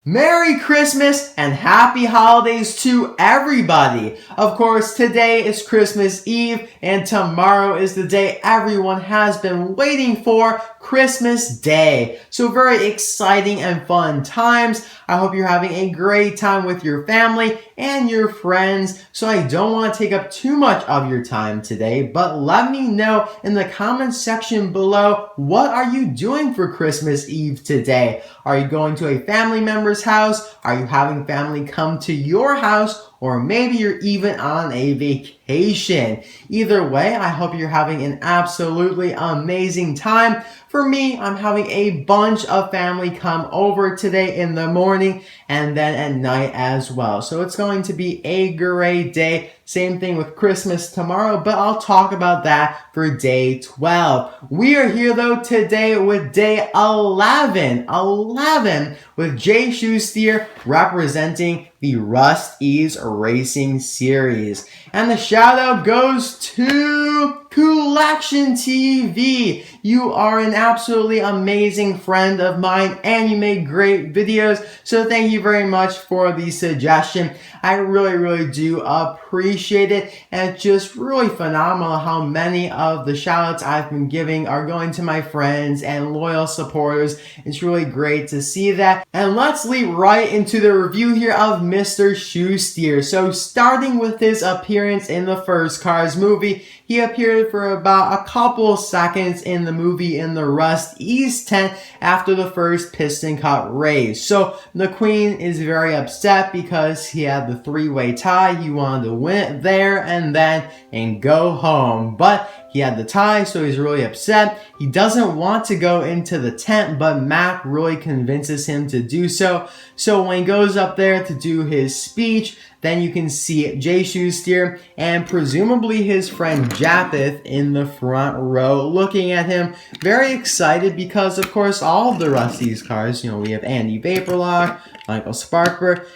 Merry Christmas and Happy Holidays to everybody! Of course, today is Christmas Eve and tomorrow is the day everyone has been waiting for, Christmas Day. So very exciting and fun times. I hope you're having a great time with your family and your friends. So I don't want to take up too much of your time today, but let me know in the comment section below, what are you doing for Christmas Eve today? Are you going to a family member's house? Are you having family come to your house? Or maybe you're even on a vacation. Either way, I hope you're having an absolutely amazing time. For me, I'm having a bunch of family come over today in the morning and then at night as well. So it's going to be a great day. Same thing with Christmas tomorrow, but I'll talk about that for day 12. We are here though today with day 11 with Jay Shoesteer representing the Rust-Eze Racing Series. And the shout out goes to COOLection TV. You are an absolutely amazing friend of mine and you make great videos. So thank you very much for the suggestion. I really do appreciate it. And it's just really phenomenal how many of the shout outs I've been giving are going to my friends and loyal supporters. It's really great to see that. And let's leap right into the review here of Mr. Shoesteer. So starting with his appearance in the first Cars movie, he appeared for about a couple seconds in the movie in the Rust-Eze tent after the first piston cut race. So the Queen is very upset because he had the three-way tie. He wanted to win it there and then and go home. But he had the tie, so he's really upset. He doesn't want to go into the tent, but Mac really convinces him to do so. So when he goes up there to do his speech, then you can see Jay Shoesteer and presumably his friend Japheth in the front row looking at him, very excited because of course all of the Rust-Eze cars, we have Andy Vaporlock, Michael Sparkber,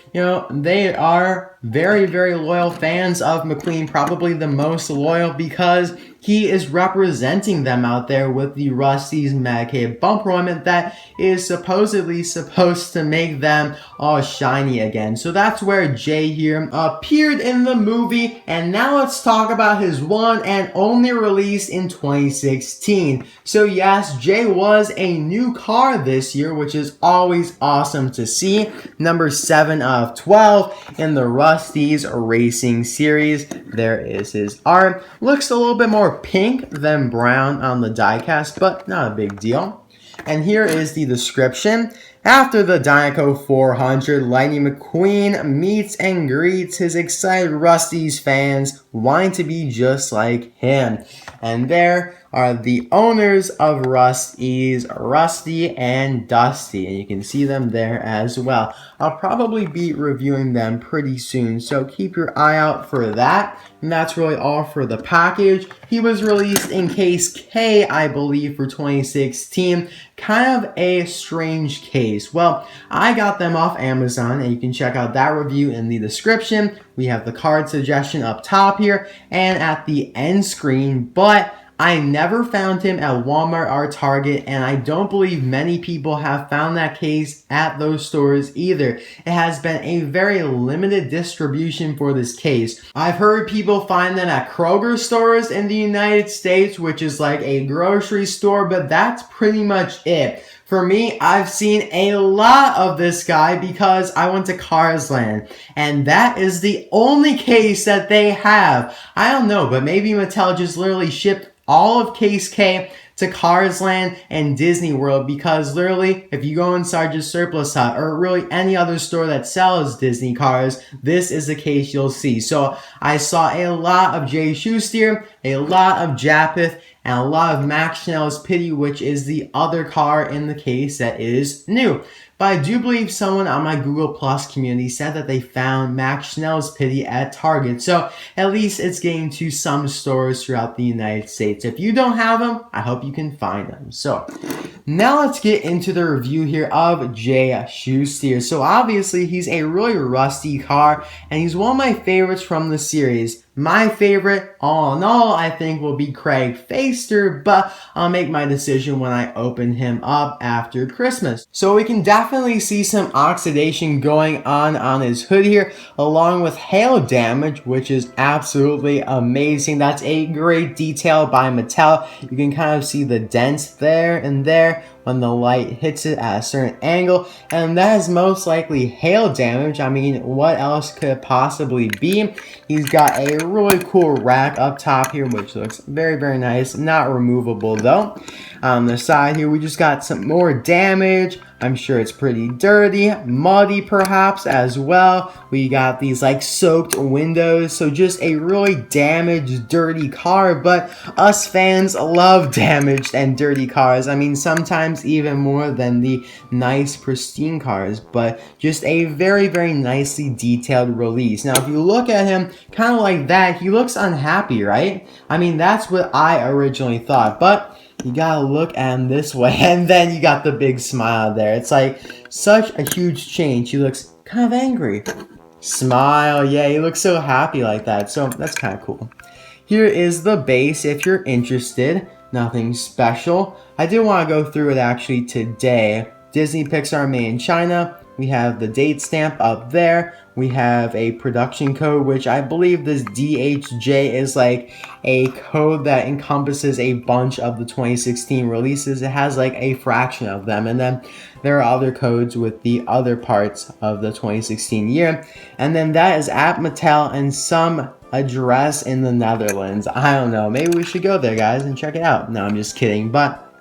they are very loyal fans of McQueen, probably the most loyal because he is representing them out there with the Rust-Eze MacLeod bumper ornament that is supposedly supposed to make them all shiny again. So that's where Jay here appeared in the movie. And now let's talk about his one and only release in 2016. So yes, Jay was a new car this year, which is always awesome to see. Number 7 of 12 in the Rust-Eze Racing Series. There is his art. Looks a little bit more pink than brown on the diecast, but not a big deal. And here is the description. After the Dynaco 400, Lightning McQueen meets and greets his excited Rust-Eze fans wanting to be just like him. And there are the owners of Rust-Eze, Rusty and Dusty. And you can see them there as well. I'll probably be reviewing them pretty soon, so keep your eye out for that. And that's really all for the package. He was released in case K, I believe, for 2016. Kind of a strange case. Well, I got them off Amazon, and you can check out that review in the description. We have the card suggestion up top here and at the end screen, but I never found him at Walmart or Target, and I don't believe many people have found that case at those stores either. It has been a very limited distribution for this case. I've heard people find them at Kroger stores in the United States, which is like a grocery store, but that's pretty much it. For me, I've seen a lot of this guy because I went to Cars Land, and that is the only case that they have. I don't know, but maybe Mattel just literally shipped all of Case K to Cars Land and Disney World, because literally if you go inside your Surplus Hut or really any other store that sells Disney cars, this is the case you'll see. So I saw a lot of Jay Shoesteer, a lot of Japheth, and a lot of Max Schnell's Pity, which is the other car in the case that is new. But I do believe someone on my Google Plus community said that they found Max Schnell's Pity at Target. So at least it's getting to some stores throughout the United States. If you don't have them, I hope you can find them. So now let's get into the review here of Jay Shoesteer. So obviously he's a really rusty car and he's one of my favorites from the series. My favorite, all in all, I think will be Craig Faster, but I'll make my decision when I open him up after Christmas. So we can definitely see some oxidation going on his hood here, along with hail damage, which is absolutely amazing. That's a great detail by Mattel. You can kind of see the dents there and there when the light hits it at a certain angle, and that is most likely hail damage. I mean, what else could it possibly be? He's got a really cool rack up top here, which looks very, very nice. Not removable though. On the side here, we just got some more damage. I'm sure it's pretty dirty, muddy perhaps as well. We got these like soaked windows, so just a really damaged, dirty car, but us fans love damaged and dirty cars. I mean, sometimes even more than the nice, pristine cars, but just a very, very nicely detailed release. Now, if you look at him kind of like that, he looks unhappy, right? I mean, that's what I originally thought, but you gotta look at him this way, and then you got the big smile there. It's like such a huge change. He looks kind of angry. Smile, yeah, he looks so happy like that, so that's kind of cool. Here is the base if you're interested. Nothing special. I did want to go through it actually today. Disney Pixar made in China. We have the date stamp up there. We have a production code, which I believe this DHJ is like a code that encompasses a bunch of the 2016 releases. It has like a fraction of them. And then there are other codes with the other parts of the 2016 year. And then that is at Mattel and some address in the Netherlands. I don't know. Maybe we should go there, guys, and check it out. No, I'm just kidding. But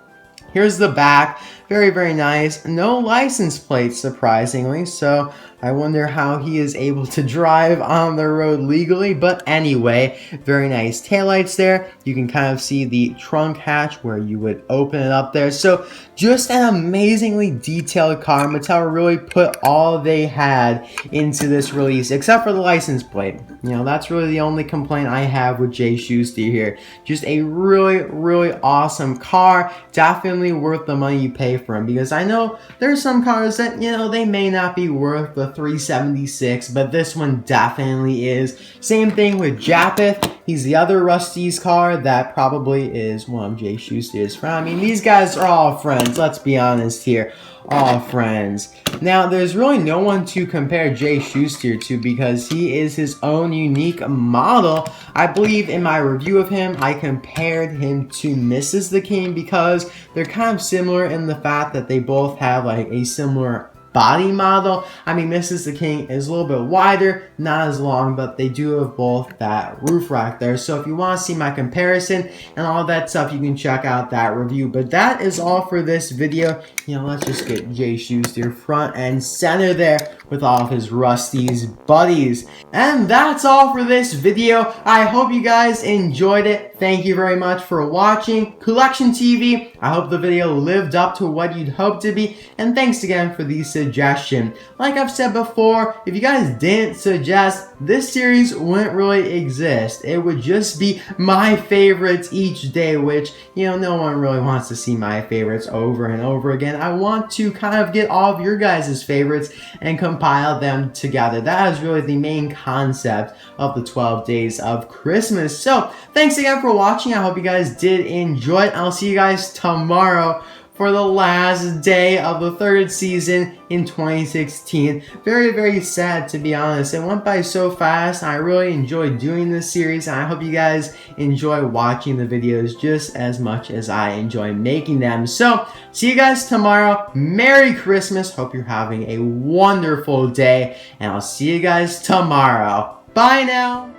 here's the back. Very, very nice. No license plate, surprisingly. So I wonder how he is able to drive on the road legally. But anyway, very nice taillights there. You can kind of see the trunk hatch where you would open it up there. So just an amazingly detailed car. Mattel really put all they had into this release, except for the license plate. You know, that's really the only complaint I have with Jay Shoesteer here. Just a really, really awesome car. Definitely worth the money you pay for him, because I know there's some cars that, you know, they may not be worth the $376, but this one definitely is. Same thing with Japeth. He's the other Rust-Eze car that probably is one of Jay Shoesteer's friends. I mean, these guys are all friends, let's be honest here. All friends. Now, there's really no one to compare Jay Shoesteer to because he is his own unique model. I believe in my review of him, I compared him to Mrs. the King because they're kind of similar in the fact that they both have like a similar body model. I mean, Mrs. the King is a little bit wider, not as long, but they do have both that roof rack there. So if you want to see my comparison and all that stuff, you can check out that review. But that is all for this video. You know, let's just get Jay Shoesteer front and center there with all of his Rust-Eze buddies. And that's all for this video. I hope you guys enjoyed it. Thank you very much for watching COOLection TV. I hope the video lived up to what you'd hope to be. And thanks again for the suggestion. Like I've said before, if you guys didn't suggest, this series wouldn't really exist. It would just be my favorites each day, which, you know, no one really wants to see my favorites over and over again. I want to kind of get all of your guys' favorites and compile them together. That is really the main concept of the 12 days of Christmas. So thanks again for watching. I hope you guys did enjoy it. I'll see you guys tomorrow for the last day of the third season in 2016. Very, very sad, to be honest. It went by so fast. I really enjoyed doing this series, and I hope you guys enjoy watching the videos just as much as I enjoy making them. So see you guys tomorrow. Merry Christmas. Hope you're having a wonderful day, and I'll see you guys tomorrow. Bye now.